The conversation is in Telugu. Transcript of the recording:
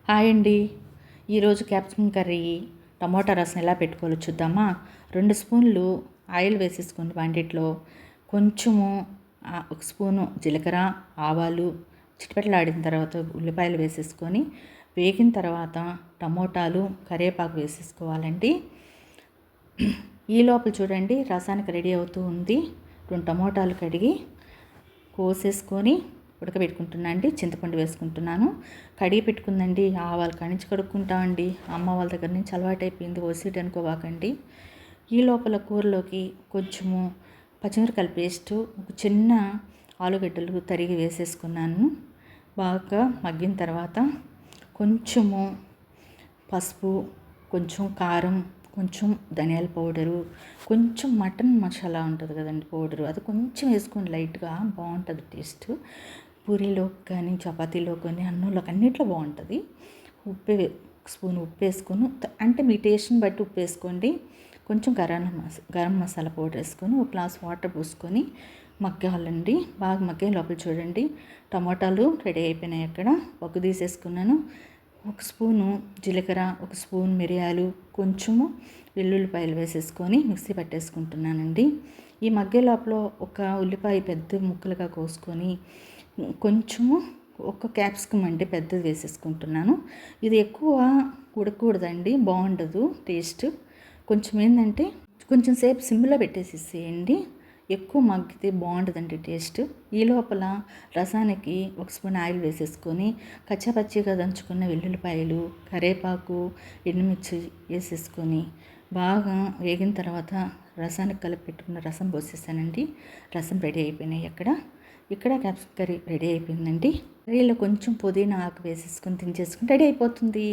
హాయ్ అండి. ఈరోజు క్యాప్సికమ్ కర్రీ టమోటా రసం ఎలా పెట్టుకోవాలో చూద్దామా. 2 స్పూన్లు ఆయిల్ వేసేసుకోండి వంటిట్లో. కొంచెము 1 స్పూను జీలకర్ర, ఆవాలు చిటపటలాడిన తర్వాత ఉల్లిపాయలు వేసేసుకొని వేగిన తర్వాత టమోటాలు, కరివేపాకు వేసేసుకోవాలండి. ఈ లోపల చూడండి రసానికి రెడీ అవుతూ ఉంది. 2 టమోటాలు కడిగి కోసేసుకొని ఉడకబెట్టుకుంటున్నా అండి. చింతపండు వేసుకుంటున్నాను. కడిగి పెట్టుకుందండి. ఆవాలు కణించి కడుక్కుంటామండి. అమ్మ వాళ్ళ దగ్గర నుంచి అలవాటైపోయింది, ఓసిడ్ అనుకోవాకండి. ఈ లోపల కూరలోకి కొంచెము పచ్చిమిరపకాయల పేస్టు, ఒక చిన్న ఆలుగడ్డలు తరిగి వేసేసుకున్నాను. బాగా మగ్గిన తర్వాత కొంచెము పసుపు, కొంచెం కారం, కొంచెం ధనియాల పౌడరు, కొంచెం మటన్ మసాలా ఉంటుంది కదండి పౌడరు, అది కొంచెం వేసుకొని లైట్గా బాగుంటుంది టేస్ట్. పూరీలో కానీ చపాతీలో కానీ అన్నంలోకి అన్నిట్లో బాగుంటుంది. స్పూన్ ఉప్పు వేసుకొని, అంటే మీ టేస్ట్ని బట్టి ఉప్పు వేసుకోండి. కొంచెం గరం మసాలా పౌడర్ వేసుకొని ఒక గ్లాస్ వాటర్ పోసుకొని మగ్గాలండి. బాగా మగ్గే లోపల చూడండి టమాటాలు రెడీ అయిపోయినాయి. అక్కడ ఒక్క తీసేసుకున్నాను. 1 స్పూను జీలకర్ర, 1 స్పూన్ మిరియాలు, కొంచెము వెల్లుల్లిపాయలు వేసేసుకొని మిక్సీ పట్టేసుకుంటున్నానండి. ఈ మగ్గే లోపల ఒక ఉల్లిపాయ పెద్ద ముక్కలుగా కోసుకొని కొంచెము ఒక క్యాప్సికమ్ అంటే పెద్దది వేసేసుకుంటున్నాను. ఇది ఎక్కువ ఉడకకూడదండి, బాగుండదు టేస్ట్. కొంచెం ఏంటంటే కొంచెం సేపు సిమ్లో పెట్టేసేసేయండి. ఎక్కువ మగ్గితే బాగుంటుందండి టేస్ట్. ఈ లోపల రసానికి 1 స్పూన్ ఆయిల్ వేసేసుకొని కచ్చాపచ్చిగా దంచుకున్న వెల్లుల్లిపాయలు, కరివేపాకు, ఎండుమిర్చి వేసేసుకొని బాగా వేగిన తర్వాత రసానికి కలిపి పెట్టుకున్న రసం పోసేసానండి. రసం రెడీ అయిపోయినాయి. ఇక్కడ క్యాప్సికమ్ కర్రీ రెడీ అయిపోయిందండి. కర్రీలో కొంచెం పుదీనా ఆకు వేసేసుకొని దించేసుకుని రెడీ అయిపోతుంది.